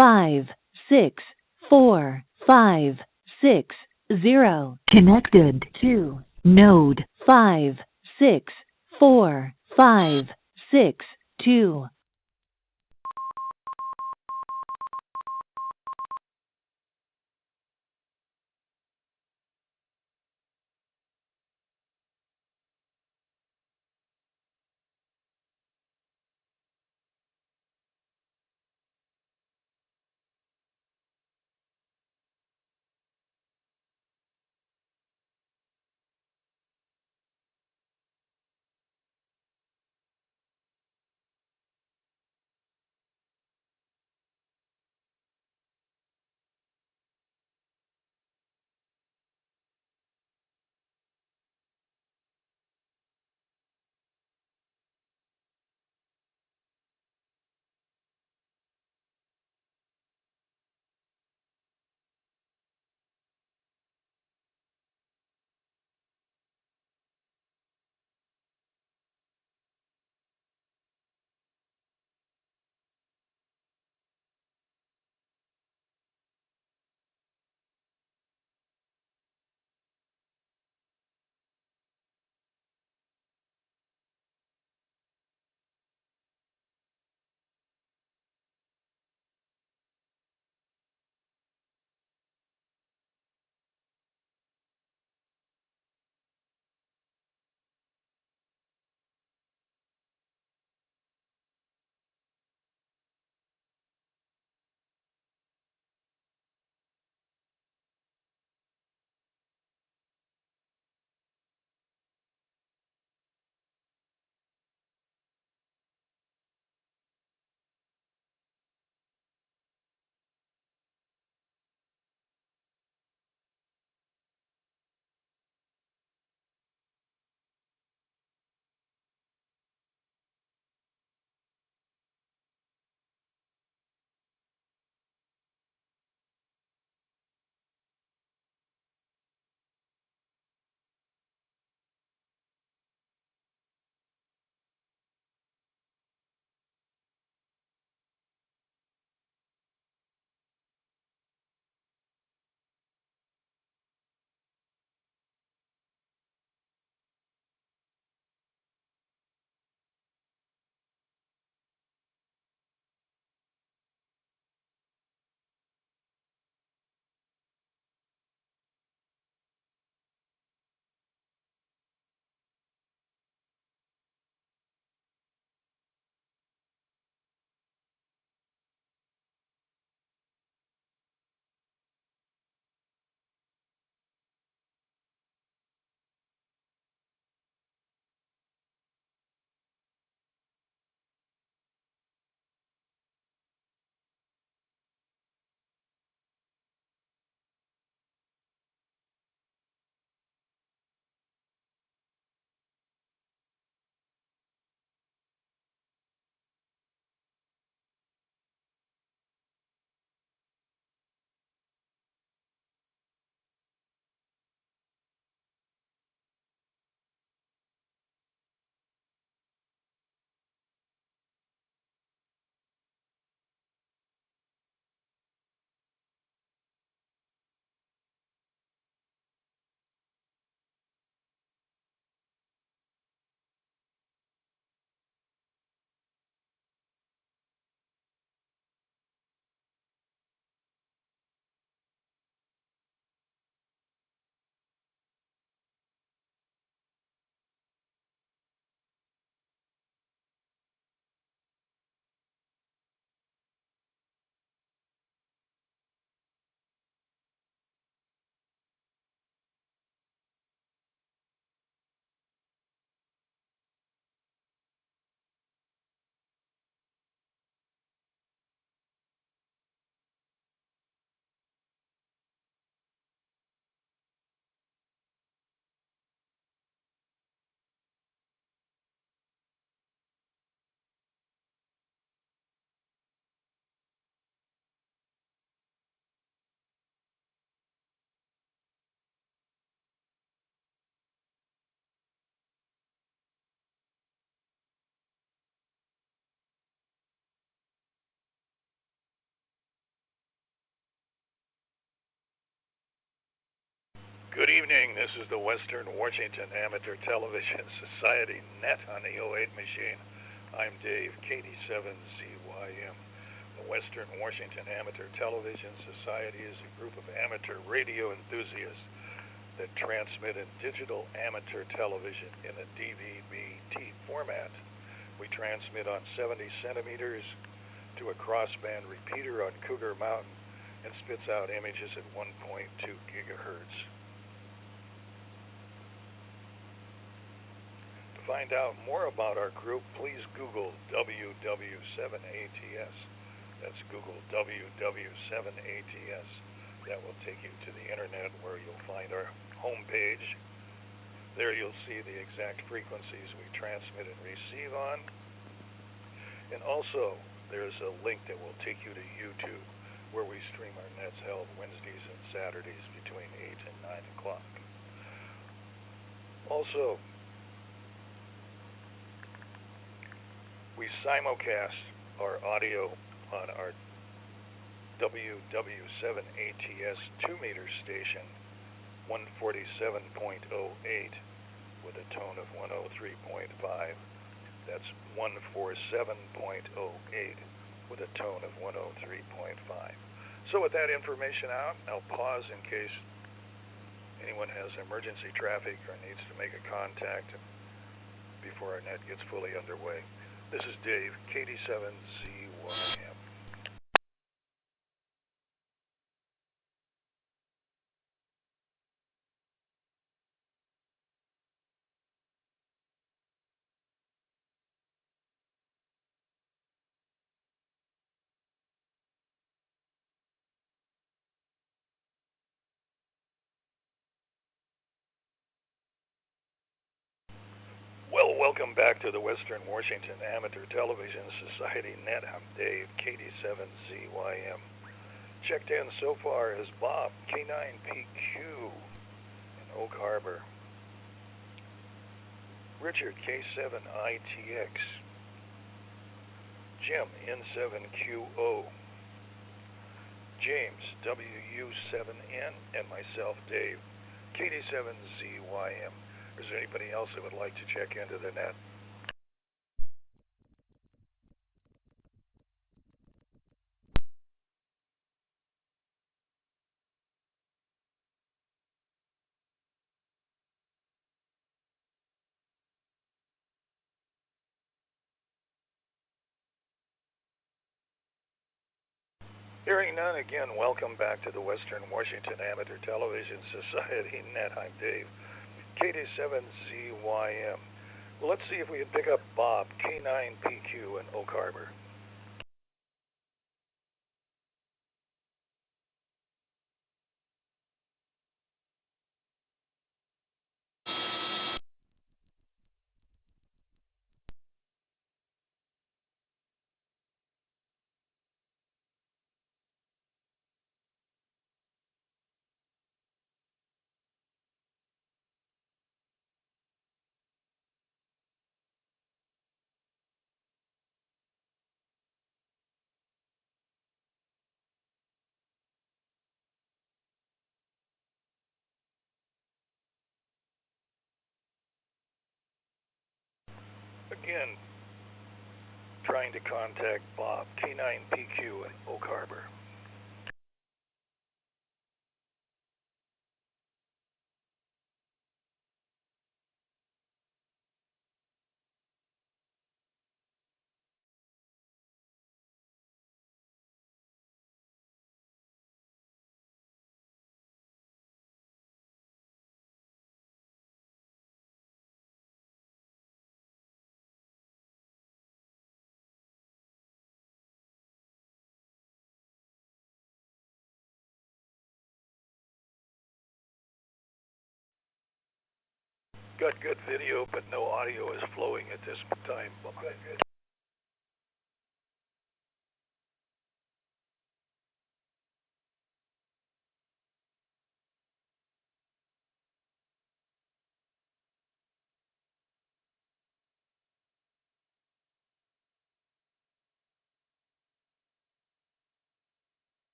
5 6 4 5 6 0. Connected to node 5 6 4 5 6 2. Good evening. This is the Western Washington Amateur Television Society Net on the '08 machine. I'm Dave, KD7ZYM. The Western Washington Amateur Television Society is a group of amateur radio enthusiasts that transmit in digital amateur television in a DVB-T format. We transmit on 70 centimeters to a crossband repeater on Cougar Mountain and spits out images at 1.2 gigahertz. To find out more about our group, please Google WW7ATS. That's Google WW7ATS. That will take you to the internet where you'll find our homepage. There you'll see the exact frequencies we transmit and receive on. And also, there's a link that will take you to YouTube where we stream our nets held Wednesdays and Saturdays between 8 and 9 o'clock. Also, we simulcast our audio on our WW7ATS 2-meter station, 147.08, with a tone of 103.5. That's 147.08 with a tone of 103.5. So with that information out, I'll pause in case anyone has emergency traffic or needs to make a contact before our net gets fully underway. This is Dave, KD7ZYM. Well, welcome back to the Western Washington Amateur Television Society Net. I'm Dave, KD7ZYM. Checked in so far is Bob, K9PQ in Oak Harbor. Richard, K7ITX. Jim, N7QO. James, WU7N, and myself, Dave, KD7ZYM. Is there anybody else that would like to check into the net? Hearing none, again, welcome back to the Western Washington Amateur Television Society Net. I'm Dave, KD7ZYM. Well, let's see if we can pick up Bob, K9PQ in Oak Harbor. Again, trying to contact Bob, K9PQ in Oak Harbor. Got good video, but no audio is flowing at this time. Good.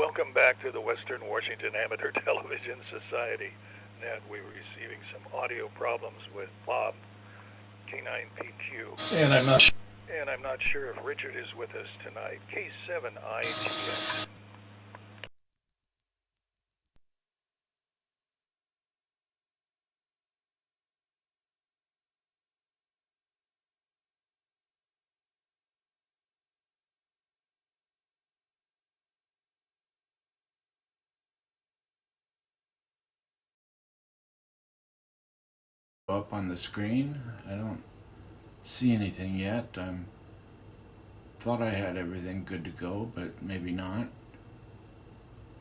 Welcome back to the Western Washington Amateur Television Society Net. We were receiving some audio problems with Bob, K9PQ. And I'm not sure if Richard is with us tonight. K7ITX. up on the screen. I don't see anything yet. Thought I had everything good to go, but maybe not.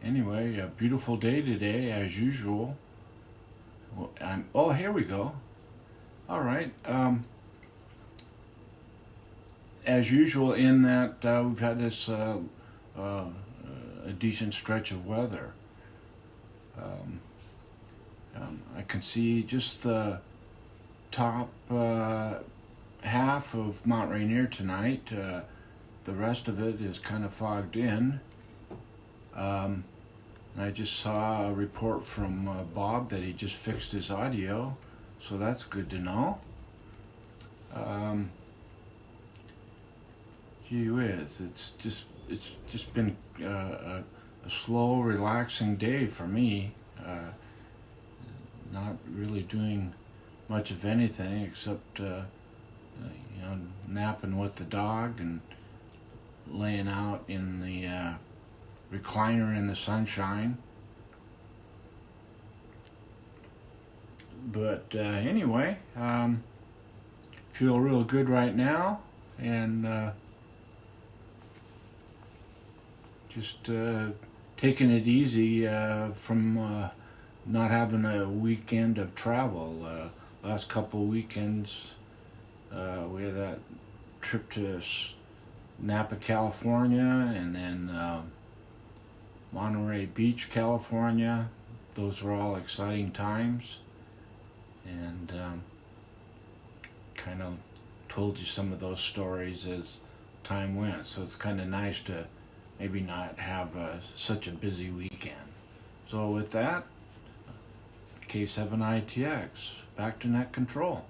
Anyway, a beautiful day today, as usual. Well, here we go. All right. As usual, in that we've had this a decent stretch of weather. I can see just the top half of Mount Rainier tonight. The rest of it is kind of fogged in. I just saw a report from Bob that he just fixed his audio, so that's good to know. Gee whiz, it's just been a slow, relaxing day for me. Not really doing much of anything except napping with the dog and laying out in the recliner in the sunshine. But anyway, feel real good right now, and just taking it easy from not having a weekend of travel. Last couple weekends, we had that trip to Napa, California, and then Monterey Beach, California. Those were all exciting times, and kind of told you some of those stories as time went, so it's kind of nice to maybe not have such a busy weekend. So with that, K7ITX, back to net control.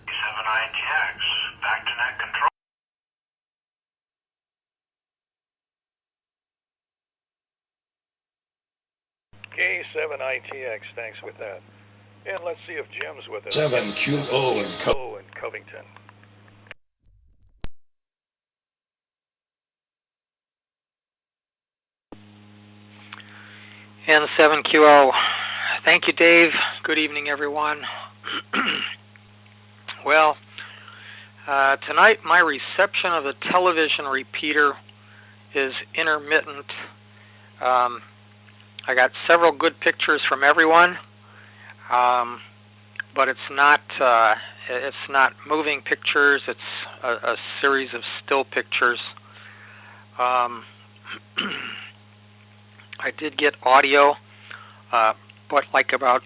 K7ITX, back to net control. K7ITX, thanks with that. And let's see if Jim's with us. 7QO in Covington. And 7QO. Thank you, Dave. Good evening, everyone. Well, tonight my reception of the television repeater is intermittent. I got several good pictures from everyone, but it's not moving pictures. It's a series of still pictures. I did get audio, but like about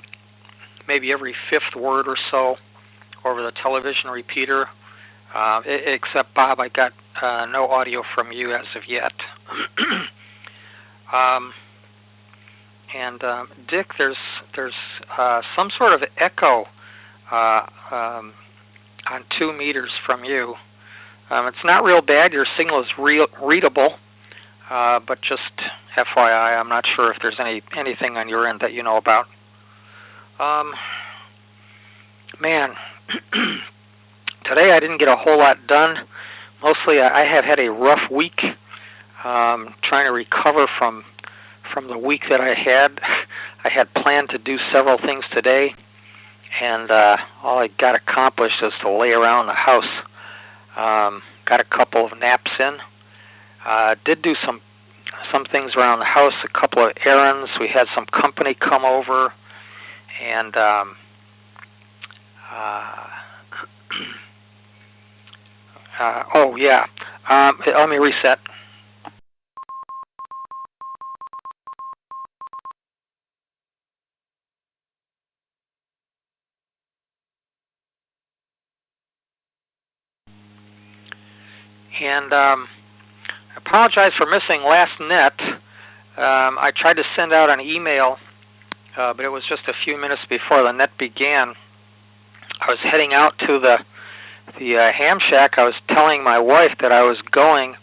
maybe every fifth word or so over the television repeater. Except Bob, I got no audio from you as of yet. And Dick, there's some sort of echo on 2 meters from you. It's not real bad. Your signal is readable, but just FYI, I'm not sure if there's anything on your end that you know about. Man, today I didn't get a whole lot done. Mostly I have had a rough week trying to recover from the week that I had. I had planned to do several things today, and all I got accomplished is to lay around the house. Got a couple of naps in. Did do some things around the house, a couple of errands. We had some company come over, and oh yeah, let me reset. And I apologize for missing last net. I tried to send out an email, but it was just a few minutes before the net began. I was heading out to the ham shack. I was telling my wife that I was going,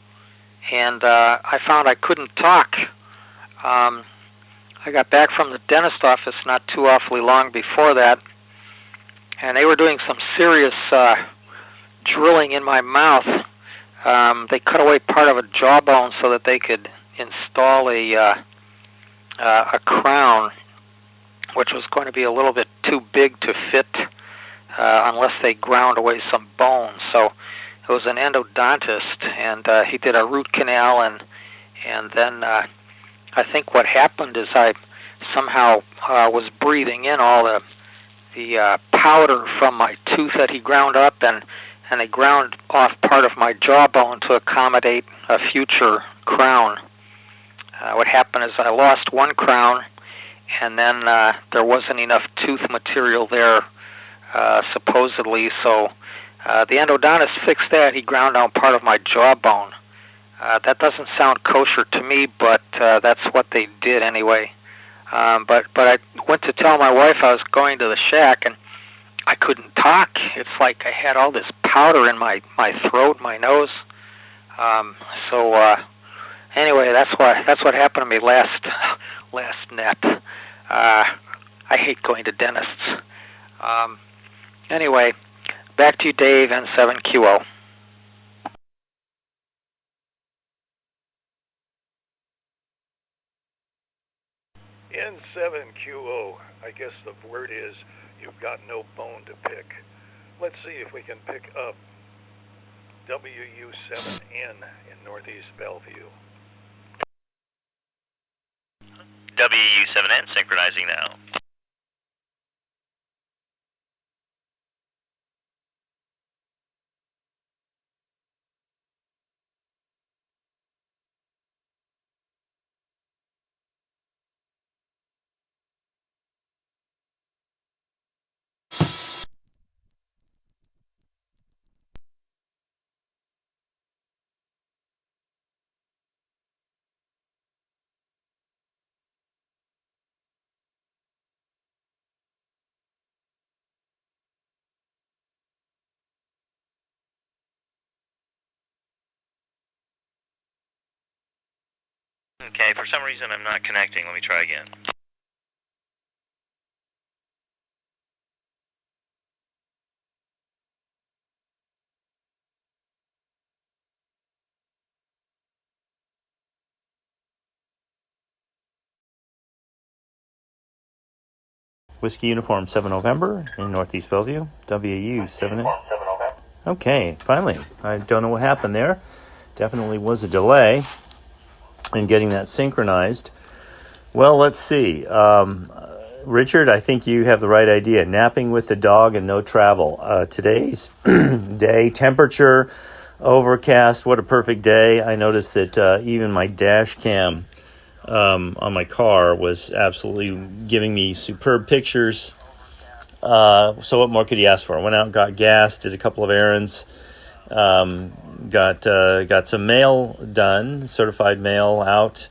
and I found I couldn't talk. I got back from the dentist office not too awfully long before that, and they were doing some serious drilling in my mouth. They cut away part of a jawbone so that they could install a crown, which was going to be a little bit too big to fit unless they ground away some bones. So it was an endodontist, and he did a root canal, and then I think what happened is I somehow was breathing in all the powder from my tooth that he ground up, and they ground off part of my jawbone to accommodate a future crown. What happened is I lost one crown, and then there wasn't enough tooth material there, supposedly, so the endodontist fixed that. He ground down part of my jawbone. That doesn't sound kosher to me, but that's what they did anyway. But I went to tell my wife I was going to the shack, and I couldn't talk. It's like I had all this powder in my throat, my nose. So anyway, that's what happened to me last net. I hate going to dentists. Anyway, back to you, Dave, N7QO. N7QO, I guess the word is you've got no bone to pick. Let's see if we can pick up WU7N in Northeast Bellevue. WU7N synchronizing now. Okay, for some reason I'm not connecting. Let me try again. Whiskey Uniform 7 November in Northeast Bellevue, WU7. Okay, finally. I don't know what happened there. Definitely was a delay in getting that synchronized. Well, let's see. Richard, I think you have the right idea. Napping with the dog and no travel. Today's day, temperature, overcast. What a perfect day. I noticed that even my dash cam on my car was absolutely giving me superb pictures. So what more could you ask for? I went out and got gas, did a couple of errands, got some mail done, certified mail out.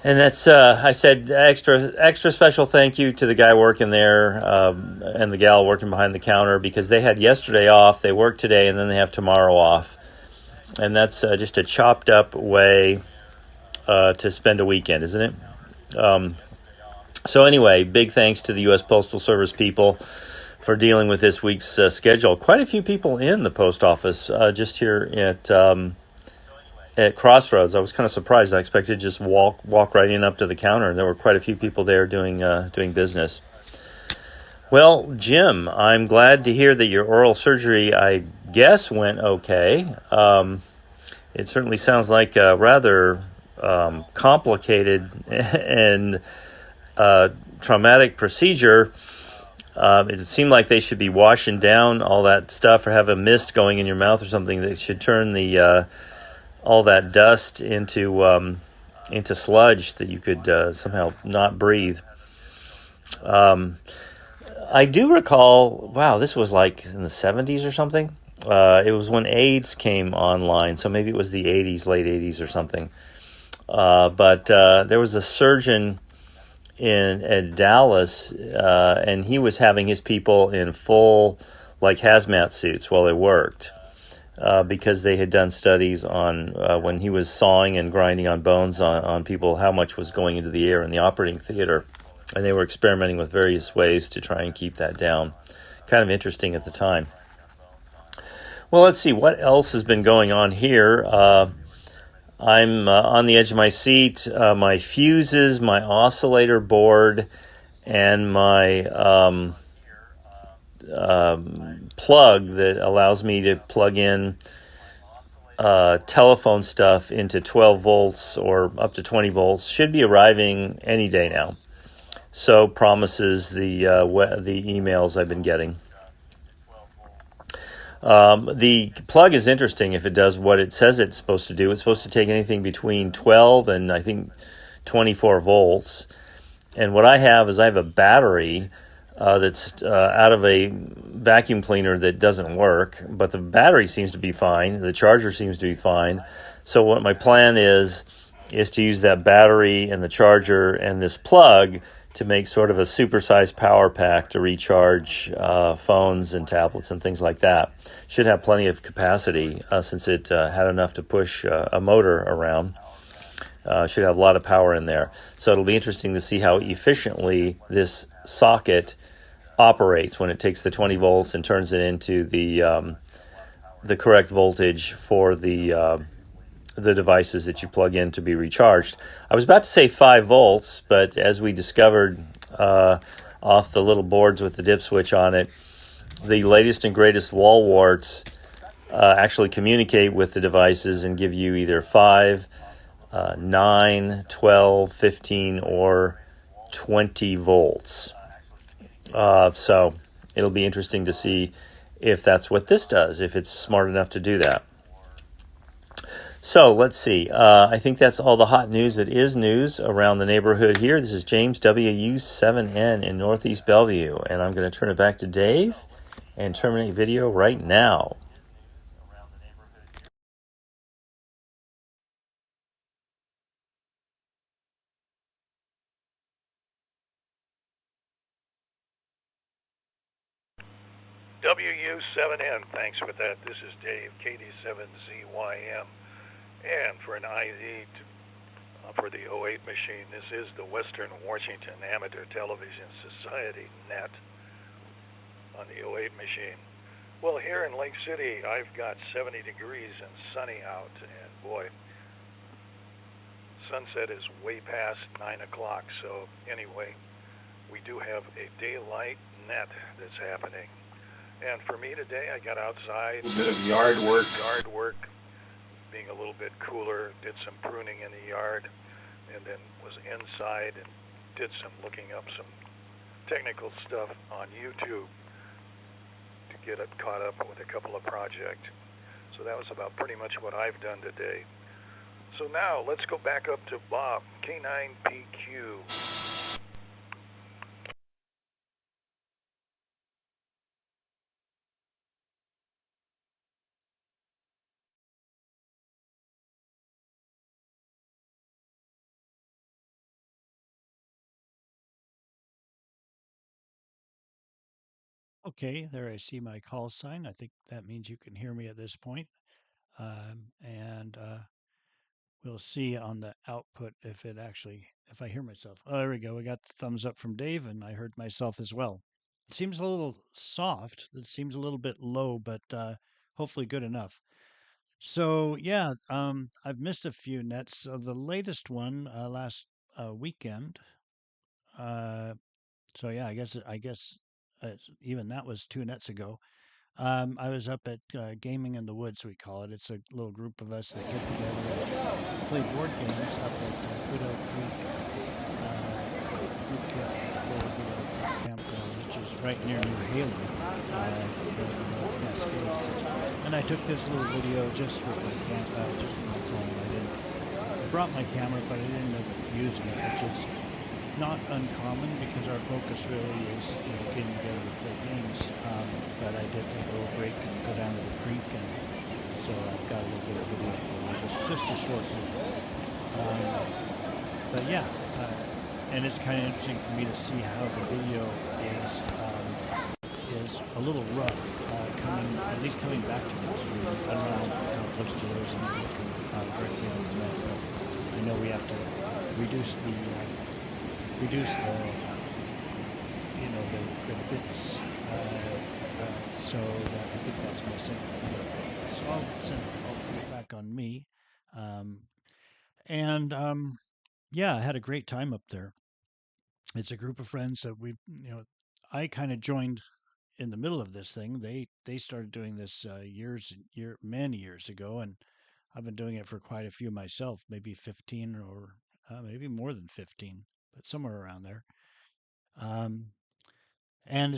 And that's, I said, extra special thank you to the guy working there and the gal working behind the counter, because they had yesterday off, they work today, and then they have tomorrow off. And that's just a chopped up way to spend a weekend, isn't it? So anyway, big thanks to the U.S. Postal Service people for dealing with this week's schedule. Quite a few people in the post office just here at Crossroads. I was kind of surprised. I expected to just walk right in up to the counter, and there were quite a few people there doing business. Well, Jim, I'm glad to hear that your oral surgery, I guess, went okay. It certainly sounds like a rather complicated and traumatic procedure. It seemed like they should be washing down all that stuff, or have a mist going in your mouth or something that should turn the all that dust into sludge that you could somehow not breathe. I do recall, wow, this was like in the 70s or something. It was when AIDS came online, so maybe it was the 80s, late 80s or something. But there was a surgeon at Dallas, and he was having his people in full, like, hazmat suits while they worked, because they had done studies on when he was sawing and grinding on bones on people, how much was going into the air in the operating theater. And they were experimenting with various ways to try and keep that down. Kind of interesting at the time. Well, let's see, what else has been going on here? I'm on the edge of my seat. My fuses, my oscillator board, and my plug that allows me to plug in telephone stuff into 12 volts or up to 20 volts should be arriving any day now. So promises the emails I've been getting. The plug is interesting if it does what it says it's supposed to do. It's supposed to take anything between 12 and I think 24 volts. And what I have is I have a battery that's out of a vacuum cleaner that doesn't work, but the battery seems to be fine. The charger seems to be fine. So what my plan is to use that battery and the charger and this plug to make sort of a supersized power pack to recharge phones and tablets and things like that. Should have plenty of capacity since it had enough to push a motor around. Should have a lot of power in there. So it'll be interesting to see how efficiently this socket operates when it takes the 20 volts and turns it into the correct voltage for the devices that you plug in to be recharged. I was about to say 5 volts, but as we discovered off the little boards with the dip switch on it, the latest and greatest wall warts actually communicate with the devices and give you either 5, 9, 12, 15, or 20 volts. So it'll be interesting to see if that's what this does, if it's smart enough to do that. So let's see. I think that's all the hot news that is news around the neighborhood here. This is James, WU7N in Northeast Bellevue, and I'm going to turn it back to Dave and terminate video right now. WU7N, thanks for that. This is Dave, KD7ZYM. And for an ID for the 08 machine, this is the Western Washington Amateur Television Society Net on the 08 machine. Well, here in Lake City, I've got 70 degrees and sunny out, and boy, sunset is way past 9 o'clock. So anyway, we do have a daylight net that's happening. And for me today, I got outside, a bit of yard work, being a little bit cooler, did some pruning in the yard, and then was inside and did some looking up some technical stuff on YouTube to get it caught up with a couple of projects. So that was about pretty much what I've done today. So now let's go back up to Bob, K9PQ. Okay, there I see my call sign. I think that means you can hear me at this point. And we'll see on the output if I hear myself. Oh, there we go. We got the thumbs up from Dave, and I heard myself as well. It seems a little soft. It seems a little bit low, but hopefully good enough. So yeah, I've missed a few nets. So the latest one last weekend. So yeah, I guess even that was 2 nets ago. I was up at Gaming in the Woods, we call it. It's a little group of us that get together and play board games up at Goodell Creek Campground, which is right near New Haley, North Cascades. And I took this little video just with my phone. I brought my camera, but I didn't end up using it, which is not uncommon because our focus really is getting together to play games. But I did take a little break and go down to the creek, and so I've got a little bit of video for you, just a short one. But yeah, and it's kind of interesting for me to see how the video is a little rough coming, at least coming back to the stream. I don't know how close to yours I'm looking directly on the net, but I know we have to reduce the the bits so that I think that's my signal. So I'll put it back on me. Um, and yeah, I had a great time up there. It's a group of friends that I kind of joined in the middle of this thing. They started doing this many years ago, and I've been doing it for quite a few myself, maybe 15 or maybe more than 15, but somewhere around there. Um, and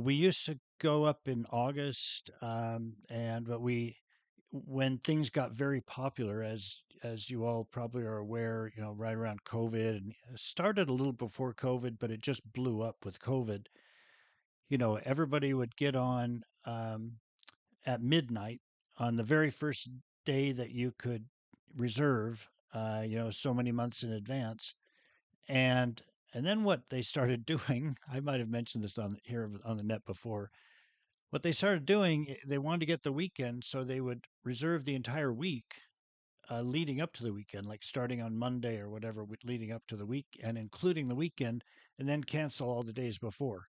we used to go up in August, and but we when things got very popular, as you all probably are aware, right around COVID, and it started a little before COVID, but it just blew up with COVID. Everybody would get on at midnight on the very first day that you could reserve, so many months in advance. And then what they started doing, I might have mentioned this on here on the net before. What they started doing, they wanted to get the weekend, so they would reserve the entire week leading up to the weekend, like starting on Monday or whatever, leading up to the week and including the weekend, and then cancel all the days before,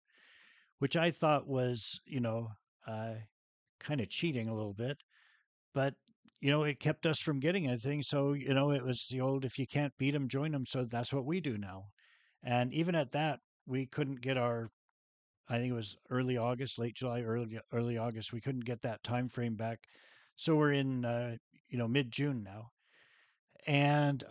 which I thought was, uh, kind of cheating a little bit. But it kept us from getting anything. So it was the old, if you can't beat them, join them. So that's what we do now. And even at that, we couldn't get our, I think it was early August, late July, early August. We couldn't get that time frame back. So we're in mid June now. And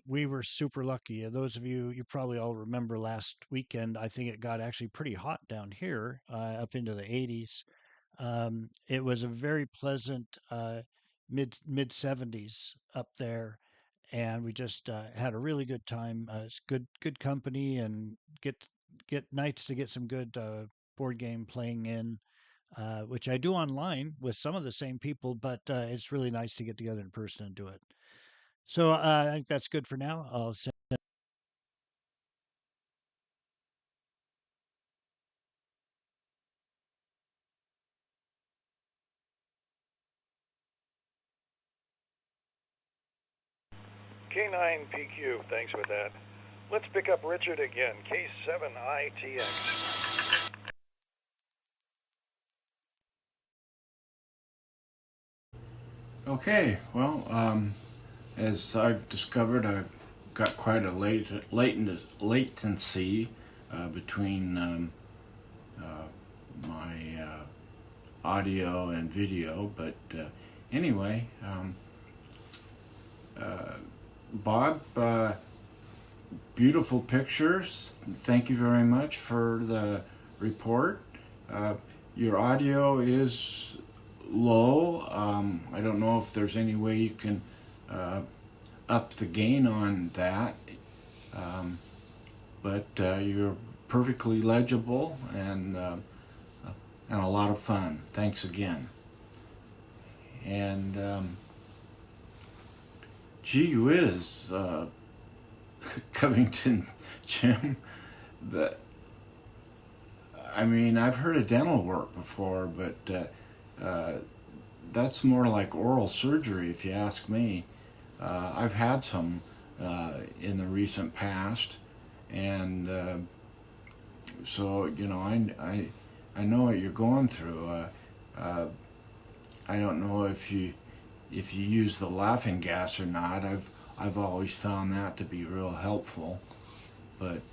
we were super lucky. Those of you probably all remember last weekend, I think it got actually pretty hot down here, up into the 80s. It was a very pleasant mid 70s up there, and we just had a really good time. It's good company, and get nights to get some good board game playing in, which I do online with some of the same people, but it's really nice to get together in person and do it. So I think that's good for now. I'll send. K9PQ, thanks for that. Let's pick up Richard again, K7ITX. Okay, well, as I've discovered, I've got quite a latency between my audio and video, but anyway, Bob, beautiful pictures. Thank you very much for the report. Your audio is low. I don't know if there's any way you can up the gain on that, but you're perfectly legible and a lot of fun. Thanks again. And gee whiz, Covington Jim, I've heard of dental work before, but that's more like oral surgery, if you ask me. I've had some in the recent past, and so I know what you're going through. I don't know if you use the laughing gas or not. I've always found that to be real helpful, but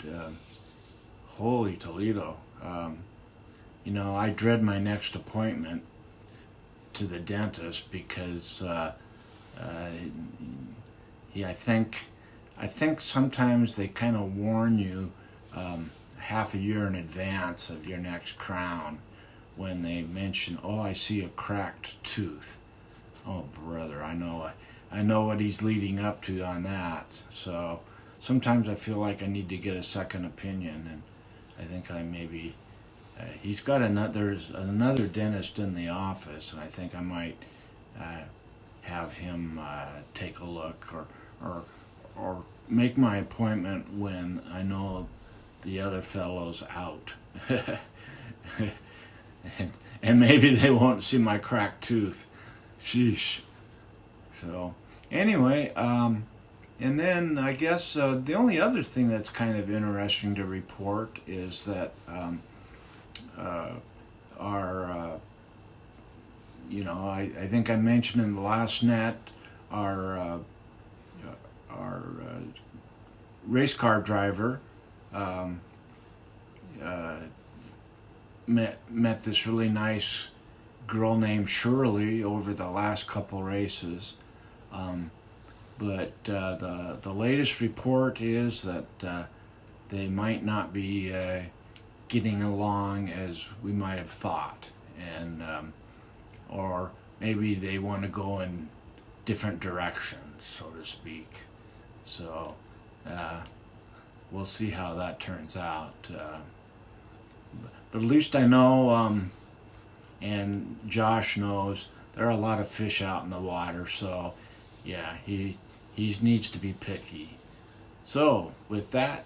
holy Toledo, I dread my next appointment to the dentist because I think sometimes they kind of warn you half a year in advance of your next crown when they mention, oh, I see a cracked tooth. Oh, brother, I know what he's leading up to on that. So sometimes I feel like I need to get a second opinion, and I think I maybe he's got another dentist in the office, and I think I might have him take a look, or or make my appointment when I know the other fellow's out. and maybe they won't see my cracked tooth. Sheesh. So, anyway, and then I guess the only other thing that's kind of interesting to report is that our, I think I mentioned in the last net, our race car driver met this really nice girl named Shirley over the last couple races. But the latest report is that they might not be getting along as we might have thought, and or maybe they want to go in different directions, so to speak. So we'll see how that turns out. But at least I know, and Josh knows, there are a lot of fish out in the water, so yeah, he needs to be picky. So with that,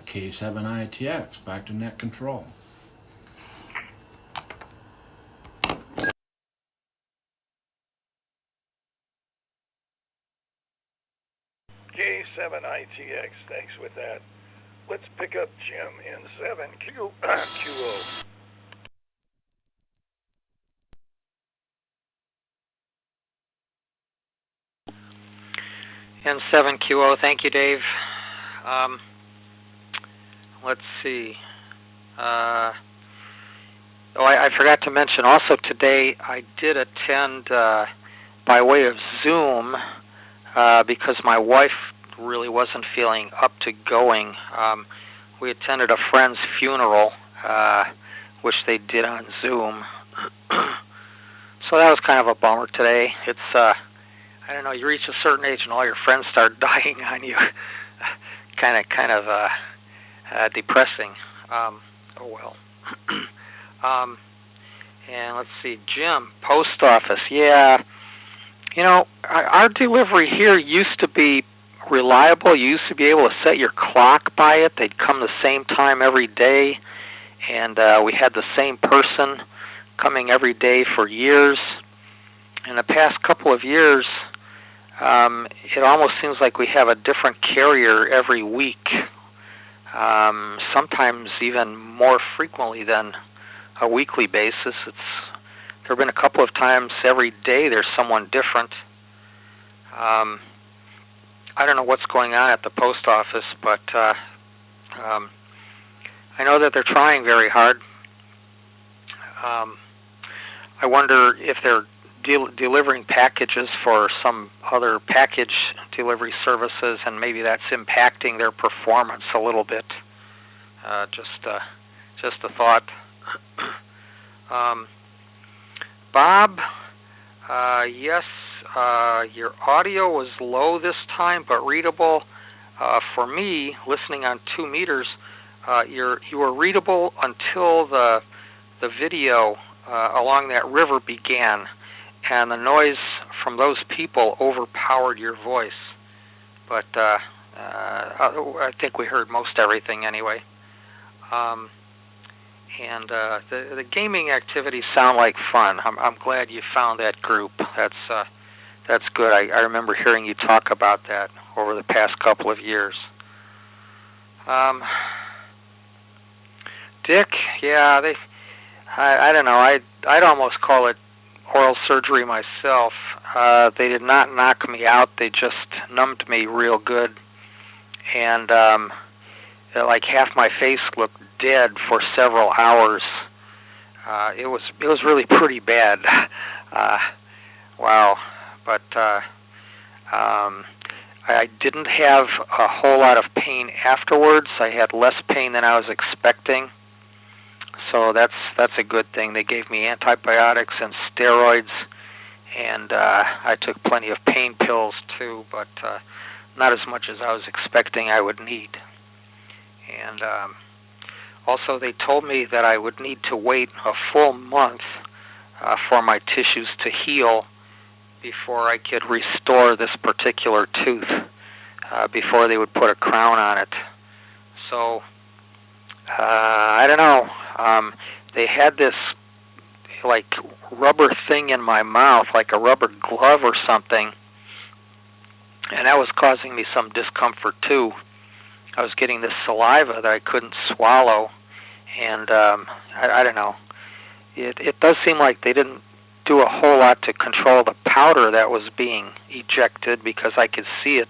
K7ITX, back to net control. K7ITX, thanks with that. Let's pick up Jim in 7QO. N7QO, thank you, Dave. Let's see. I forgot to mention also today I did attend by way of Zoom because my wife really wasn't feeling up to going. We attended a friend's funeral, which they did on Zoom. So that was kind of a bummer today. It's I don't know, you reach a certain age and all your friends start dying on you. kind of depressing. Oh well. And let's see, Jim, post office. Yeah, our delivery here used to be reliable. You used to be able to set your clock by it. They'd come the same time every day, and we had the same person coming every day for years. In the past couple of years, it almost seems like we have a different carrier every week, sometimes even more frequently than a weekly basis. There have been a couple of times every day there's someone different. I don't know what's going on at the post office, but I know that they're trying very hard. I wonder if they're delivering packages for some other package delivery services, and maybe that's impacting their performance a little bit. Just a thought. Bob, yes, your audio was low this time, but readable. For me, listening on 2 meters, you were readable until the video along that river began, and the noise from those people overpowered your voice. But I think we heard most everything anyway. And the gaming activities sound like fun. I'm glad you found that group. That's good. I remember hearing you talk about that over the past couple of years. Dick, yeah, I don't know. I'd almost call it oral surgery myself. They did not knock me out. They just numbed me real good, and like half my face looked dead for several hours. It was really pretty bad. Wow. But I didn't have a whole lot of pain afterwards. I had less pain than I was expecting. So that's a good thing. They gave me antibiotics and steroids, and I took plenty of pain pills too, but not as much as I was expecting I would need. And also they told me that I would need to wait a full month for my tissues to heal, before I could restore this particular tooth, before they would put a crown on it. So, I don't know. They had this like rubber thing in my mouth, like a rubber glove or something, and that was causing me some discomfort too. I was getting this saliva that I couldn't swallow, and I don't know. It does seem like they didn't do a whole lot to control the powder that was being ejected, because I could see it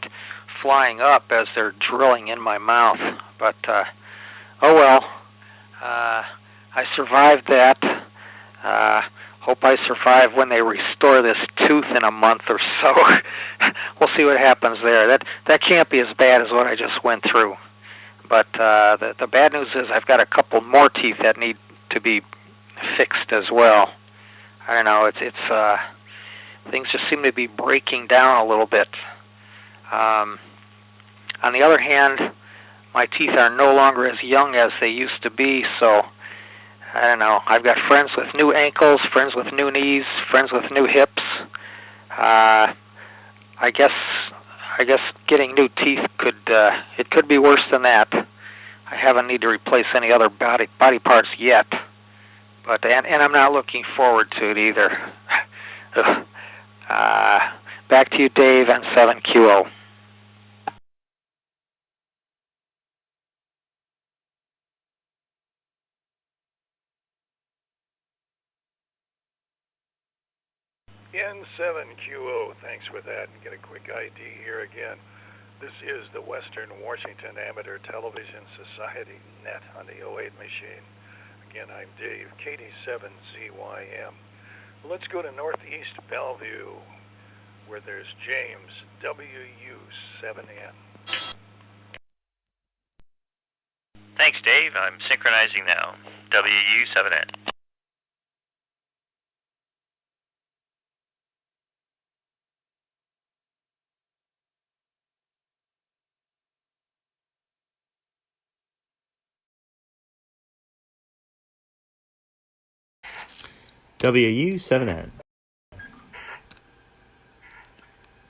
flying up as they're drilling in my mouth. But oh well, I survived that. Hope I survive when they restore this tooth in a month or so. We'll see what happens there. That can't be as bad as what I just went through. But the bad news is I've got a couple more teeth that need to be fixed as well. I don't know. It's things just seem to be breaking down a little bit. On the other hand, my teeth are no longer as young as they used to be, so I don't know. I've got friends with new ankles, friends with new knees, friends with new hips. I guess getting new teeth could be worse than that. I haven't need to replace any other body parts yet, but and I'm not looking forward to it either. Back to you, Dave, and 7QO. N7QO, thanks for that, and get a quick ID here again. This is the Western Washington Amateur Television Society Net on the 08 machine. Again, I'm Dave, KD7ZYM. Let's go to Northeast Bellevue, where there's James, WU7N. Thanks, Dave. I'm synchronizing now. WU7N. WU7N.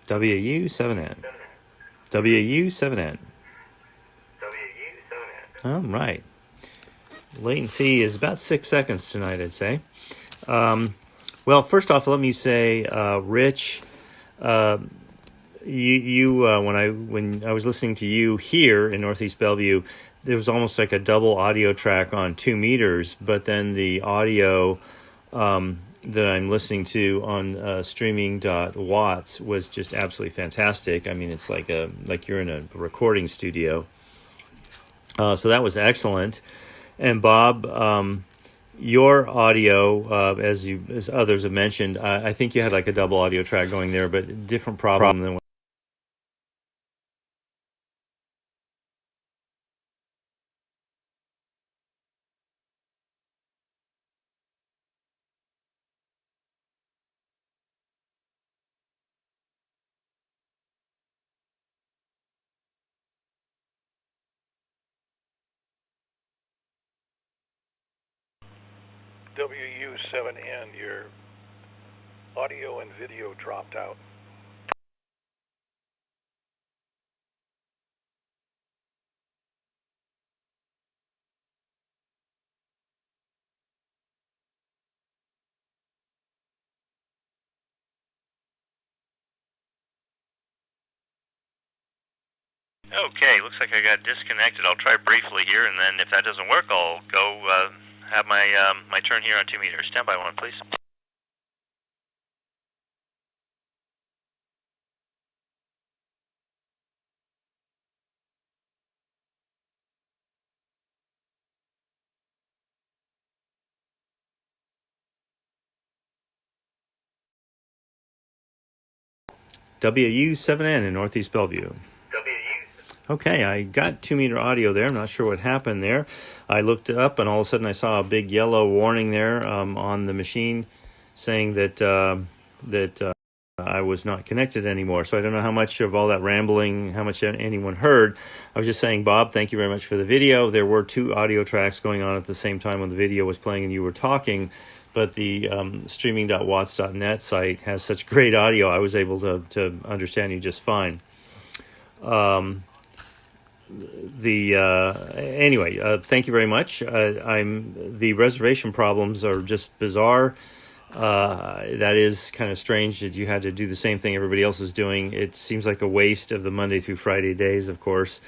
WU7N. WU7N. All right. Latency is about 6 seconds tonight, I'd say. Well, first off, let me say, Rich, you when I was listening to you here in Northeast Bellevue, there was almost like a double audio track on 2 meters, but then the audio that I'm listening to on streaming.watts was just absolutely fantastic. I mean, it's like you're in a recording studio. So that was excellent. And Bob, your audio, as others have mentioned, I think you had like a double audio track going there, but different problem than what WU7N, your audio and video dropped out. Okay, looks like I got disconnected. I'll try briefly here, and then if that doesn't work, I'll go have my my turn here on 2 meters. Stand by one, please. WU7N in Northeast Bellevue. Okay, I got 2 meter audio there. I'm not sure what happened there. I looked up, and all of a sudden I saw a big yellow warning there on the machine saying that I was not connected anymore. So I don't know how much of all that rambling, how much anyone heard. I was just saying, Bob, thank you very much for the video. There were 2 audio tracks going on at the same time when the video was playing and you were talking. but the streaming.watts.net site has such great audio, I was able to understand you just fine. Anyway, thank you very much. The reservation problems are just bizarre. That is kind of strange that you had to do the same thing everybody else is doing. It seems like a waste of the Monday through Friday days, of course.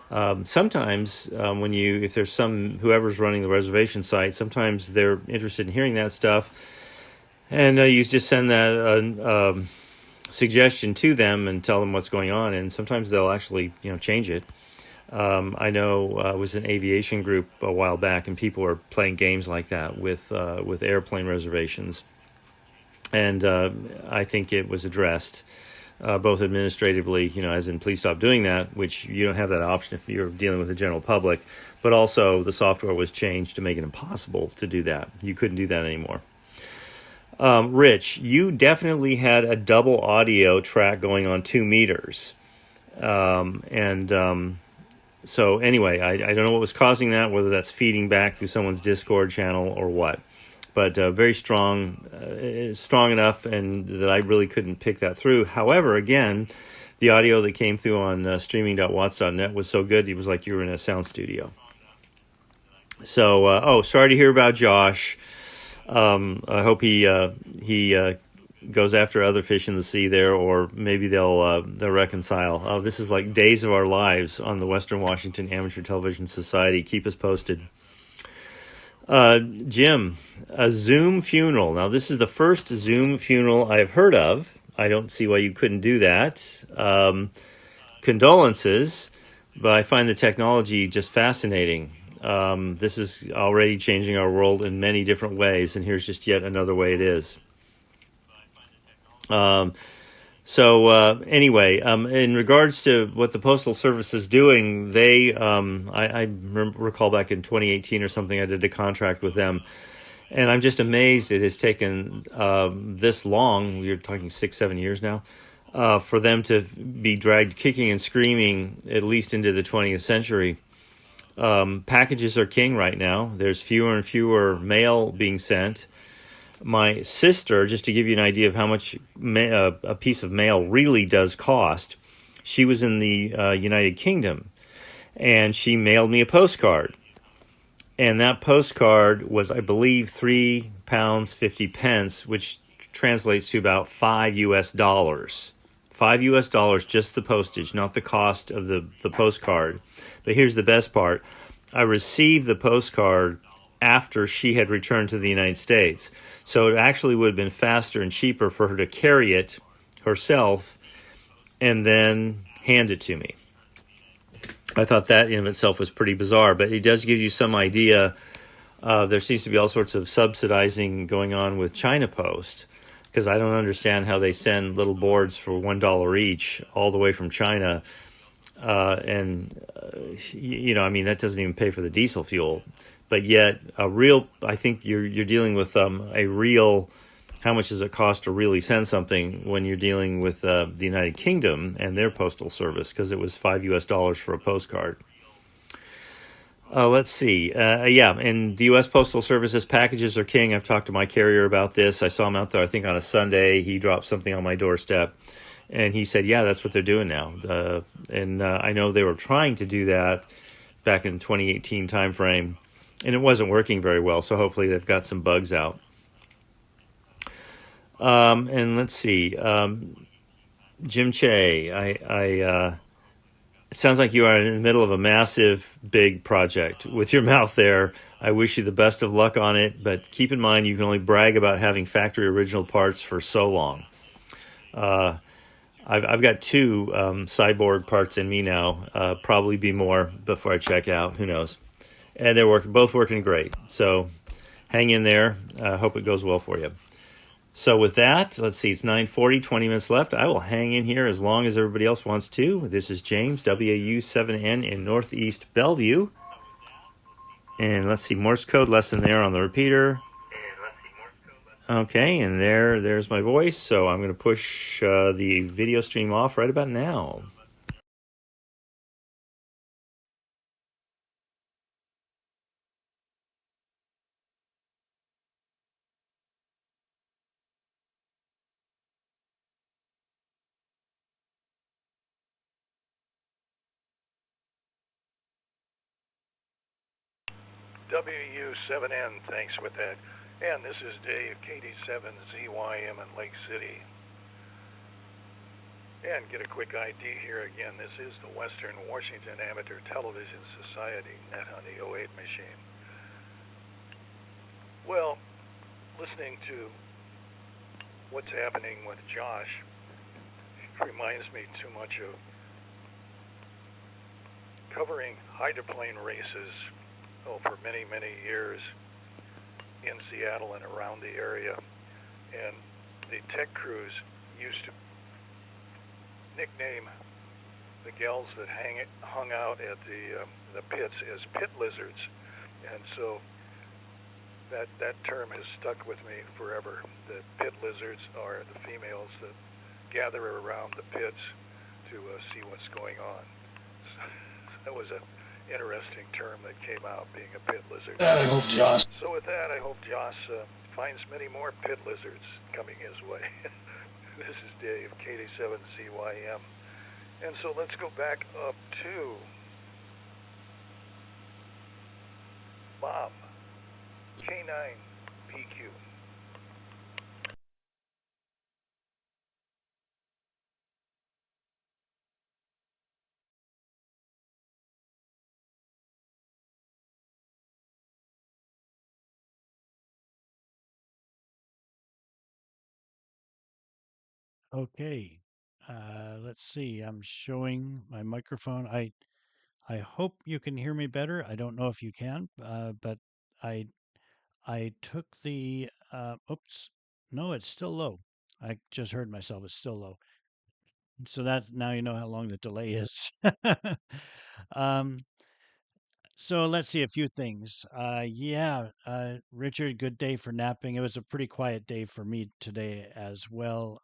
Sometimes if there's whoever's running the reservation site, sometimes they're interested in hearing that stuff, and you just send that suggestion to them and tell them what's going on, and sometimes they'll actually change it. I know I was in an aviation group a while back, and people were playing games like that with airplane reservations, and I think it was addressed both administratively, as in please stop doing that, which you don't have that option if you're dealing with the general public, but also the software was changed to make it impossible to do that. You couldn't do that anymore. Rich, you definitely had a double audio track going on 2 meters. So anyway, I don't know what was causing that, whether that's feeding back through someone's Discord channel or what. But very strong enough and that I really couldn't pick that through. However, again, the audio that came through on streaming.watts.net was so good, it was like you were in a sound studio. So, sorry to hear about Josh. I hope he goes after other fish in the sea there, or maybe they'll reconcile. This is like Days of Our Lives on the Western Washington Amateur Television Society. Keep us posted. Jim, a Zoom funeral. Now, this is the first Zoom funeral I've heard of. I don't see why you couldn't do that. Condolences, but I find the technology just fascinating. This is already changing our world in many different ways, and here's just yet another way it is. Anyway, in regards to what the Postal Service is doing, I recall back in 2018 or something, I did a contract with them, and I'm just amazed it has taken this long. We're talking 6-7 years now, for them to be dragged kicking and screaming at least into the 20th century. Packages are king right now. There's fewer and fewer mail being sent. My sister, just to give you an idea of how much a piece of mail really does cost, she was in the United Kingdom, and she mailed me a postcard. And that postcard was, I believe, £3.50, which translates to about $5 US. $5 just the postage, not the cost of the postcard. But here's the best part. I received the postcard after she had returned to the United States. So it actually would have been faster and cheaper for her to carry it herself and then hand it to me. I thought that in itself was pretty bizarre, but it does give you some idea. There seems to be all sorts of subsidizing going on with China Post, because I don't understand how they send little boards for $1 each all the way from China. That doesn't even pay for the diesel fuel. But yet, I think you're dealing with a real, how much does it cost to really send something when you're dealing with the United Kingdom and their postal service, because it was $5 for a postcard. Let's see. And the U.S. Postal Service's packages are king. I've talked to my carrier about this. I saw him out there, I think, on a Sunday. He dropped something on my doorstep, and he said, yeah, that's what they're doing now. I know they were trying to do that back in 2018 timeframe, and it wasn't working very well, so hopefully they've got some bugs out. And let's see. Jim Che, it sounds like you are in the middle of a massive, big project with your mouth there. I wish you the best of luck on it, but keep in mind you can only brag about having factory original parts for so long. I've got 2 cyborg parts in me now, probably be more before I check out, who knows. And they're both working great, so hang in there. Hope it goes well for you. So with that, let's see, it's 9:40, 20 minutes left. I will hang in here as long as everybody else wants to. This is James, WAU7N in Northeast Bellevue. And let's see, Morse code lesson there on the repeater. Okay, and there's my voice. So I'm going to push the video stream off right about now. WU7N, thanks with that. And this is Dave, KD7ZYM in Lake City. And get a quick ID here again. This is the Western Washington Amateur Television Society Net on the '08 machine. Well, listening to what's happening with Josh reminds me too much of covering hydroplane races for many, many years in Seattle and around the area. And the tech crews used to nickname the gals that hung out at the pits as pit lizards. And so that term has stuck with me forever. The pit lizards are the females that gather around the pits to see what's going on. So that was an interesting term that came out, being a pit lizard. I hope Josh. So with that, I hope Josh finds many more pit lizards coming his way. This is Dave, KD7ZYM. And so let's go back up to Bob, K9PQ. Okay. Let's see. I'm showing my microphone. I hope you can hear me better. I don't know if you can, but I I took the oops. No, it's still low. I just heard myself. It's still low. So that now you know how long the delay is. um, so let's see a few things. Richard, good day for napping. It was a pretty quiet day for me today as well.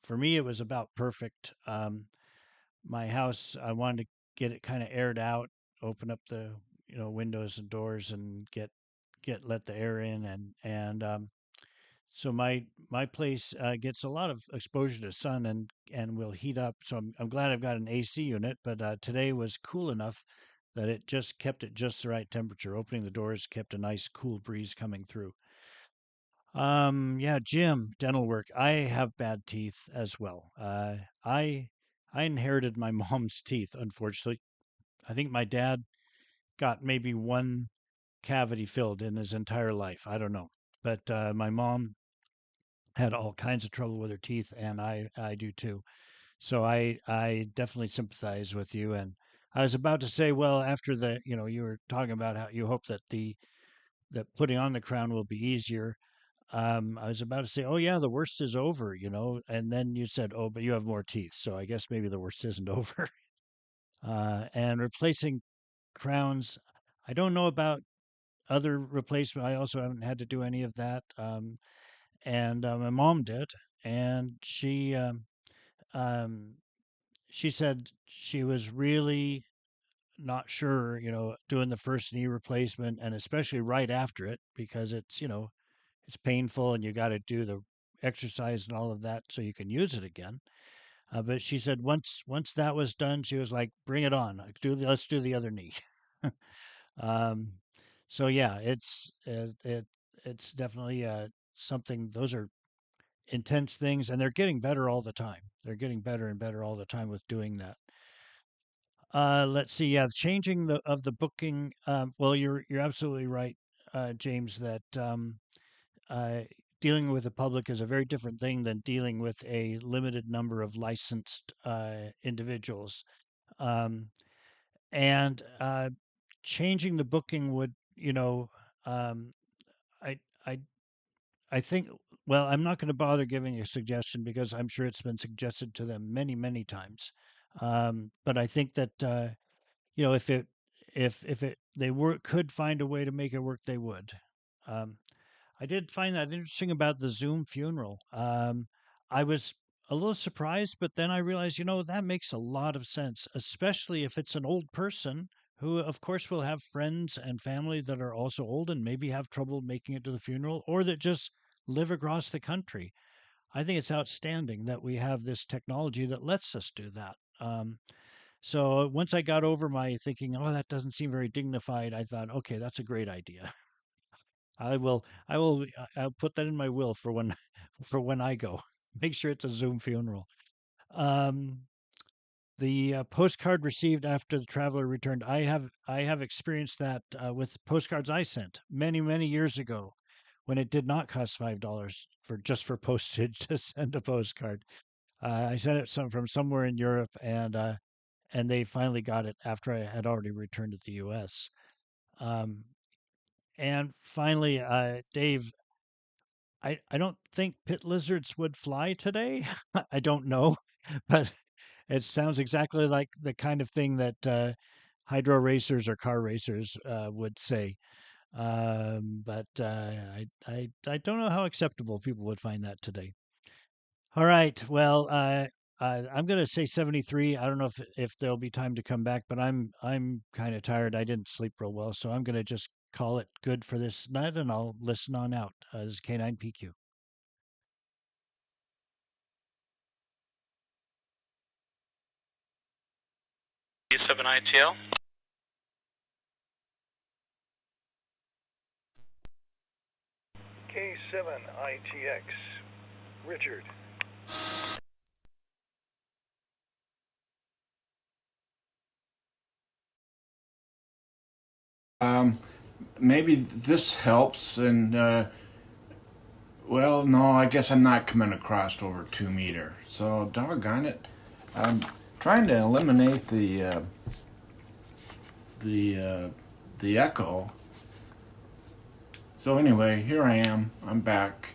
For me, it was about perfect. My house, I wanted to get it kind of aired out, open up the windows and doors, and let the air in, and so my place gets a lot of exposure to sun and will heat up. So I'm glad I've got an AC unit, but today was cool enough that it just kept it just the right temperature. Opening the doors kept a nice cool breeze coming through. Yeah, Jim, dental work. I have bad teeth as well. I inherited my mom's teeth, unfortunately. I think my dad got maybe one cavity filled in his entire life. I don't know. But my mom had all kinds of trouble with her teeth, and I do too. So I definitely sympathize with you. And I was about to say, well, after you were talking about how you hope that that putting on the crown will be easier. I was about to say, oh yeah, the worst is over, and then you said, oh, but you have more teeth, so I guess maybe the worst isn't over. And replacing crowns, I don't know about other replacement. I also haven't had to do any of that. And my mom did, and um, she said she was really not sure, doing the first knee replacement, and especially right after it, because it's painful and you got to do the exercise and all of that so you can use it again. But she said once that was done, she was like, "Bring it on! Let's do the other knee." um, so yeah, it's definitely something. Those are intense things, and they're getting better all the time. They're getting better and better all the time with doing that. Let's see. Yeah, changing the booking. Well, you're absolutely right, James. That uh, dealing with the public is a very different thing than dealing with a limited number of licensed individuals. Um, and changing the booking would, um, I, I, I think. Well, I'm not going to bother giving a suggestion because I'm sure it's been suggested to them many, many times. But I think that if it they could find a way to make it work, they would. Um, I did find that interesting about the Zoom funeral. I was a little surprised, but then I realized, that makes a lot of sense, especially if it's an old person who, of course, will have friends and family that are also old and maybe have trouble making it to the funeral or that just live across the country. I think it's outstanding that we have this technology that lets us do that. So once I got over my thinking, oh, that doesn't seem very dignified, I thought, okay, that's a great idea. I'll put that in my will for when, for when I go. Make sure it's a Zoom funeral. Um, the postcard received after the traveler returned. I have experienced that with postcards I sent many years ago, when it did not cost $5 for just for postage to send a postcard. I sent it from somewhere in Europe, and they finally got it after I had already returned to the U.S. Um, and finally, Dave, I don't think pit lizards would fly today. I don't know, but it sounds exactly like the kind of thing that hydro racers or car racers would say. But I don't know how acceptable people would find that today. All right. Well, I'm going to say 73. I don't know if there'll be time to come back, but I'm kind of tired. I didn't sleep real well, so I'm going to just call it good for this night, and I'll listen on out. This is K9PQ. K7ITL. K7ITX. Richard. Maybe this helps, and well, no, I guess I'm not coming across over 2 meter. So doggone it, I'm trying to eliminate the echo. So anyway, here I am. I'm back.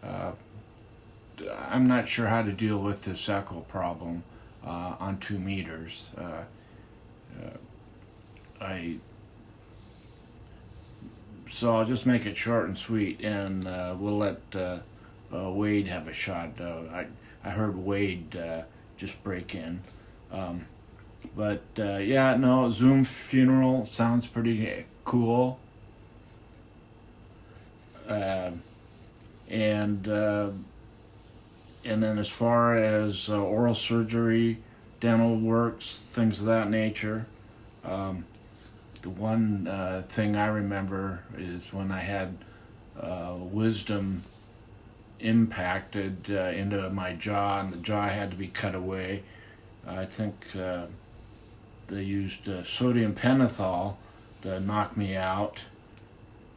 I'm not sure how to deal with this echo problem on 2 meters. So I'll just make it short and sweet, and we'll let Wade have a shot. I heard Wade just break in. But yeah, no, Zoom funeral sounds pretty cool. And then as far as oral surgery, dental works, things of that nature, the one thing I remember is when I had wisdom impacted into my jaw, and the jaw had to be cut away. I think they used sodium pentothal to knock me out.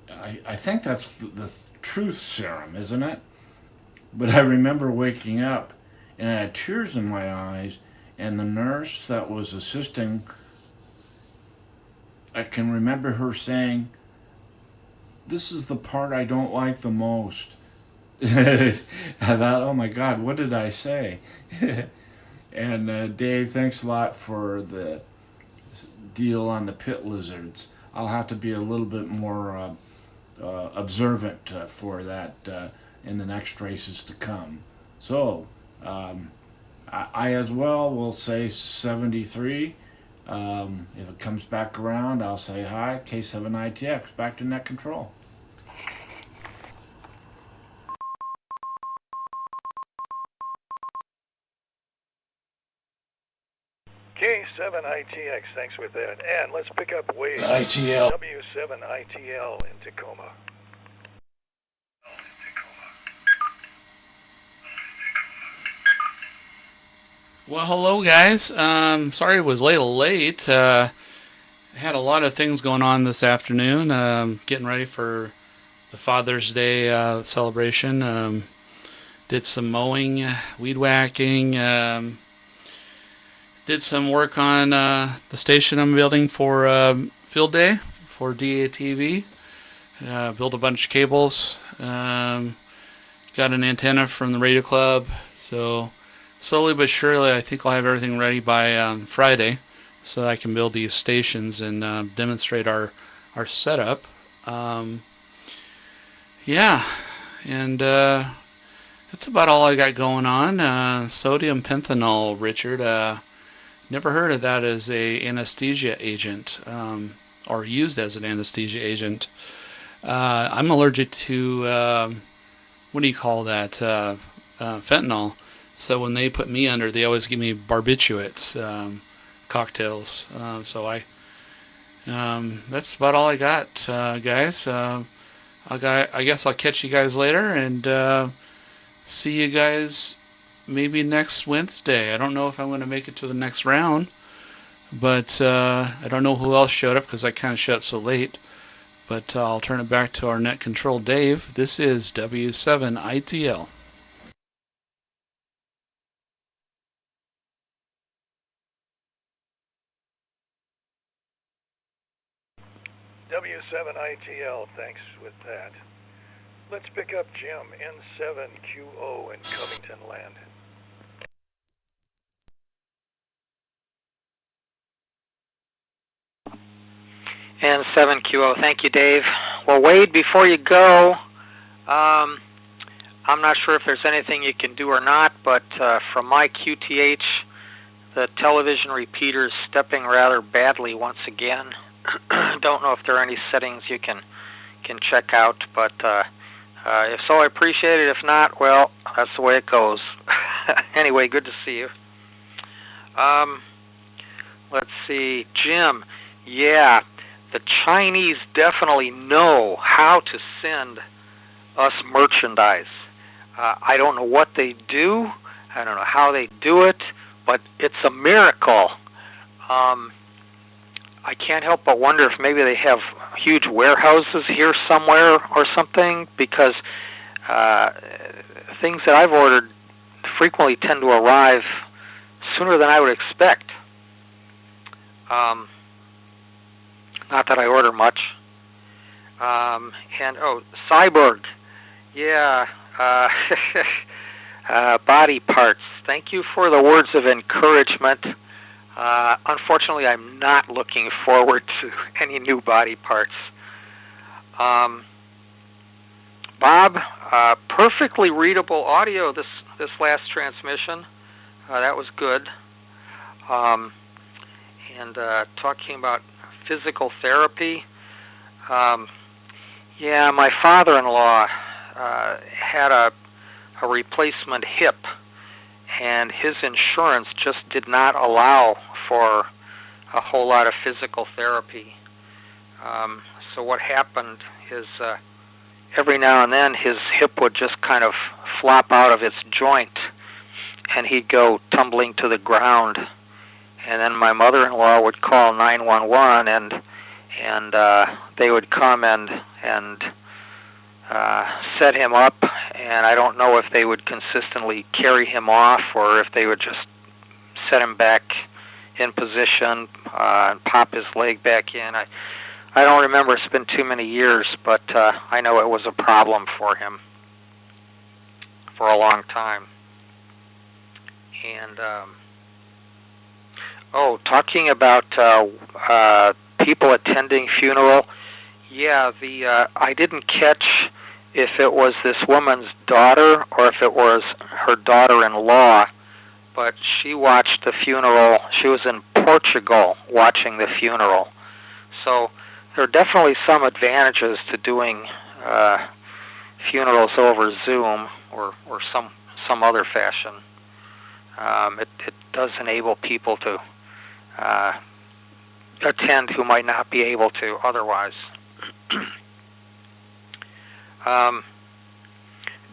I think that's the truth serum, isn't it? But I remember waking up and I had tears in my eyes, and the nurse that was assisting, I can remember her saying, "This is the part I don't like the most." I thought, oh my God, what did I say? And Dave, thanks a lot for the deal on the pit lizards. I'll have to be a little bit more observant for that in the next races to come. So, I as well will say 73. If it comes back around, I'll say hi. K7ITX, back to net control. K7ITX, thanks with that. And let's pick up Wade. ITL. W7ITL in Tacoma. Well, hello guys. Sorry it was a little late. Had a lot of things going on this afternoon. Getting ready for the Father's Day celebration. Did some mowing, weed whacking. Did some work on the station I'm building for Field Day for DATV. Built a bunch of cables. Got an antenna from the radio club. So slowly but surely, I think I'll have everything ready by Friday, so I can build these stations and demonstrate our setup. Yeah, and that's about all I got going on. Sodium pentanol, Richard. Never heard of that as a anesthesia agent, or used as an anesthesia agent. I'm allergic to what do you call that? Fentanyl. So when they put me under, they always give me barbiturates, cocktails. So that's about all I got, guys. I guess I'll catch you guys later and see you guys maybe next Wednesday. I don't know if I'm going to make it to the next round, but I don't know who else showed up because I kind of showed up so late. But I'll turn it back to our net control Dave. This is W7ITL. W7ITL, thanks with that. Let's pick up Jim, N7QO in Covington Land. N7QO, thank you, Dave. Well, Wade, before you go, I'm not sure if there's anything you can do or not, but from my QTH, the television repeater is stepping rather badly once again. Don't know if there are any settings you can check out, but if so, I appreciate it. If not, well, that's the way it goes. Anyway, good to see you. Let's see, Jim. Yeah, the Chinese definitely know how to send us merchandise. I don't know what they do. I don't know how they do it, but it's a miracle. I can't help but wonder if maybe they have huge warehouses here somewhere or something, because things that I've ordered frequently tend to arrive sooner than I would expect. Not that I order much. Cyborg. Yeah. Body parts. Thank you for the words of encouragement. Unfortunately, I'm not looking forward to any new body parts. Bob, perfectly readable audio this last transmission. That was good. And talking about physical therapy. Yeah, my father-in-law had a replacement hip, and his insurance just did not allow for a whole lot of physical therapy. So what happened is every now and then his hip would just kind of flop out of its joint, and he'd go tumbling to the ground. And then my mother-in-law would call 911, and they would come and set him up. And I don't know if they would consistently carry him off or if they would just set him back in position and pop his leg back in. I don't remember. It's been too many years, but I know it was a problem for him for a long time. And talking about people attending funeral. Yeah, I didn't catch if it was this woman's daughter or if it was her daughter-in-law, but she watched the funeral. She was in Portugal watching the funeral. So there are definitely some advantages to doing funerals over Zoom or some other fashion. It does enable people to attend who might not be able to otherwise.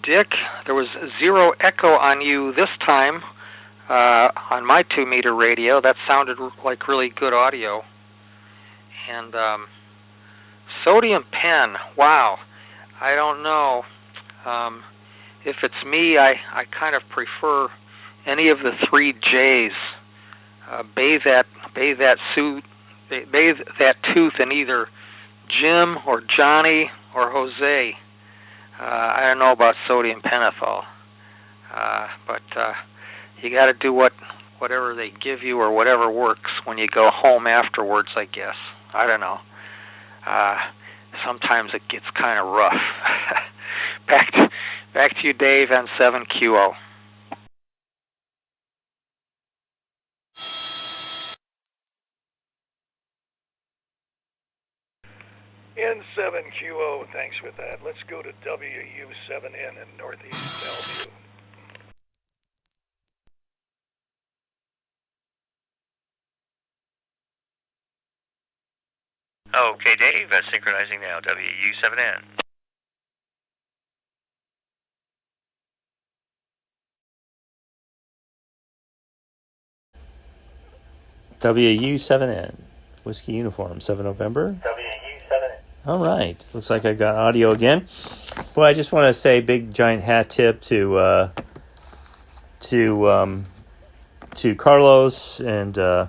Dick, there was zero echo on you this time on my 2-meter radio. That sounded like really good audio. And sodium pen, wow. I don't know. If it's me, I kind of prefer any of the 3 J's. Bathe that tooth in either Jim or Johnny or Jose. I don't know about sodium pentothal, but you got to do whatever they give you or whatever works when you go home afterwards, I guess. I don't know. Sometimes it gets kind of rough. Back to you, Dave, N7QO. N7QO, thanks with that. Let's go to WU7N in Northeast Bellevue. Okay, Dave, synchronizing now. WU7N. WU7N. Whiskey Uniform, 7 November. WU7N. All right. Looks like I got audio again. Well, I just want to say big giant hat tip to Carlos and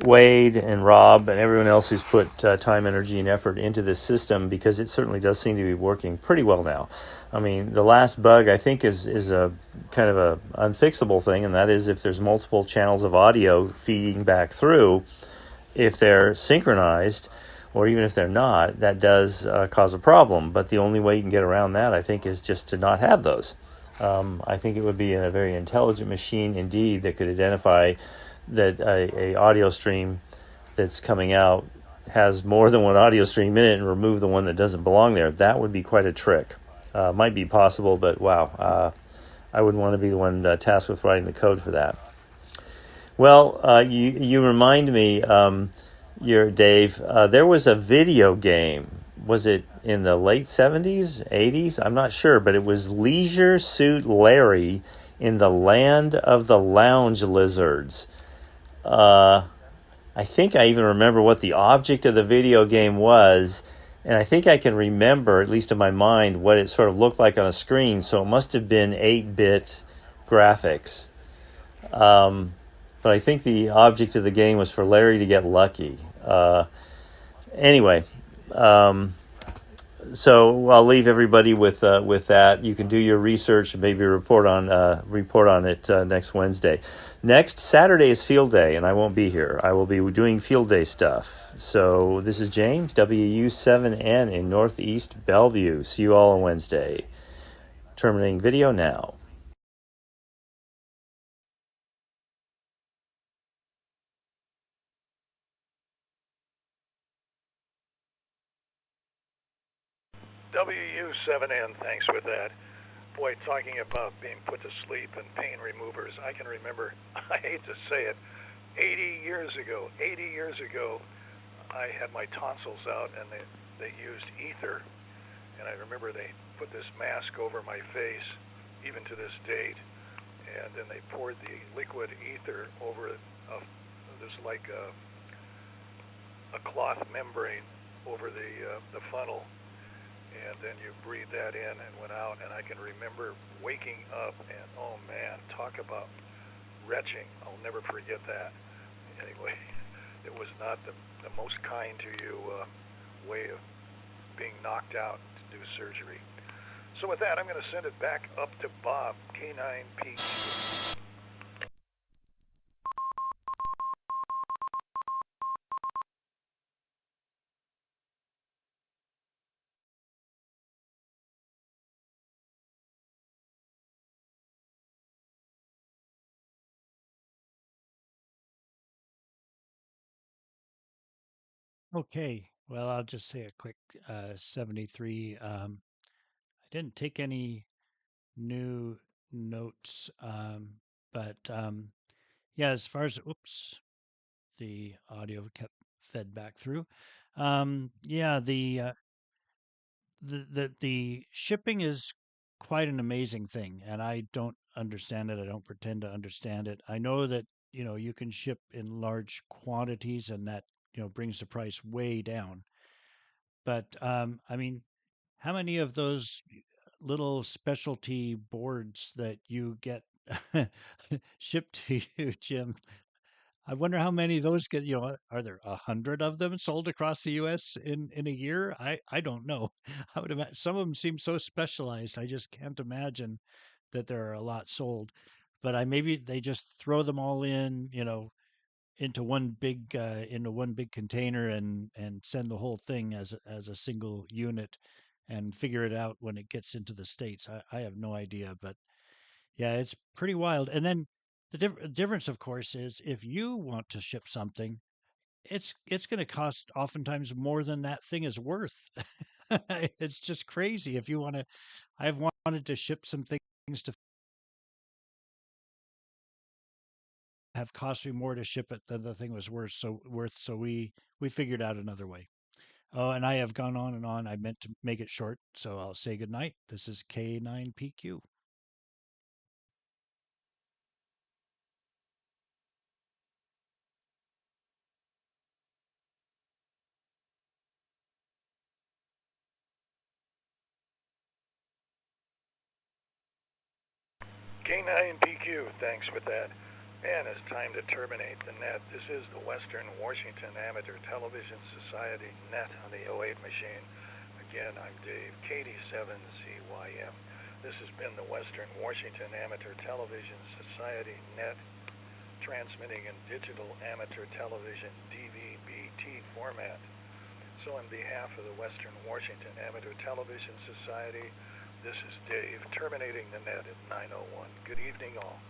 Wade and Rob and everyone else who's put time, energy, and effort into this system, because it certainly does seem to be working pretty well now. I mean, the last bug I think is a kind of a unfixable thing, and that is if there's multiple channels of audio feeding back through, if they're synchronized, or even if they're not, that does cause a problem. But the only way you can get around that, I think, is just to not have those. I think it would be a very intelligent machine indeed that could identify that a audio stream that's coming out has more than one audio stream in it and remove the one that doesn't belong there. That would be quite a trick. Might be possible, but wow, I wouldn't want to be the one tasked with writing the code for that. Well, you remind me, Dave. There was a video game. Was it in the late 70s, 80s? I'm not sure, but it was Leisure Suit Larry in the Land of the Lounge Lizards. I think I even remember what the object of the video game was, and I think I can remember, at least in my mind, what it sort of looked like on a screen, so it must have been 8-bit graphics. But I think the object of the game was for Larry to get lucky. Anyway, so I'll leave everybody with that. You can do your research and maybe report on it next Wednesday. Next Saturday is field day, and I won't be here. I will be doing field day stuff. So this is James, WU7N in Northeast Bellevue. See you all on Wednesday. Terminating video now. WU7N, thanks for that. Boy, talking about being put to sleep and pain removers, I can remember, I hate to say it, 80 years ago, I had my tonsils out and they used ether. And I remember they put this mask over my face, even to this date. And then they poured the liquid ether over there's like a cloth membrane over the funnel. And then you breathe that in and went out, and I can remember waking up, and oh man, talk about retching. I'll never forget that. Anyway, it was not the most kind to you way of being knocked out to do surgery. So with that, I'm going to send it back up to Bob, K9P. Okay, well, I'll just say a quick 73. I didn't take any new notes, but yeah, as far as, oops, the audio kept fed back through. Yeah, the shipping is quite an amazing thing, and I don't understand it. I don't pretend to understand it. I know that you can ship in large quantities, and that brings the price way down. But I mean, how many of those little specialty boards that you get shipped to you, Jim? I wonder how many of those get, are there 100 of them sold across the US in a year? I don't know. I would imagine some of them seem so specialized. I just can't imagine that there are a lot sold. But maybe they just throw them all in, into one big container and send the whole thing as a single unit and figure it out when it gets into the States. I have no idea, but yeah, it's pretty wild. And then the difference, of course, is if you want to ship something, it's going to cost oftentimes more than that thing is worth. It's just crazy. If you want to, I've wanted to ship some things to have cost me more to ship it than the thing was worth. So we figured out another way. Oh, and I have gone on and on. I meant to make it short, so I'll say good night. This is K9PQ. K9PQ, thanks for that. And it's time to terminate the net. This is the Western Washington Amateur Television Society net on the 08 machine. Again, I'm Dave, KD7ZYM. This has been the Western Washington Amateur Television Society net, transmitting in digital amateur television DVB-T format. So on behalf of the Western Washington Amateur Television Society, this is Dave, terminating the net at 9:01. Good evening, all.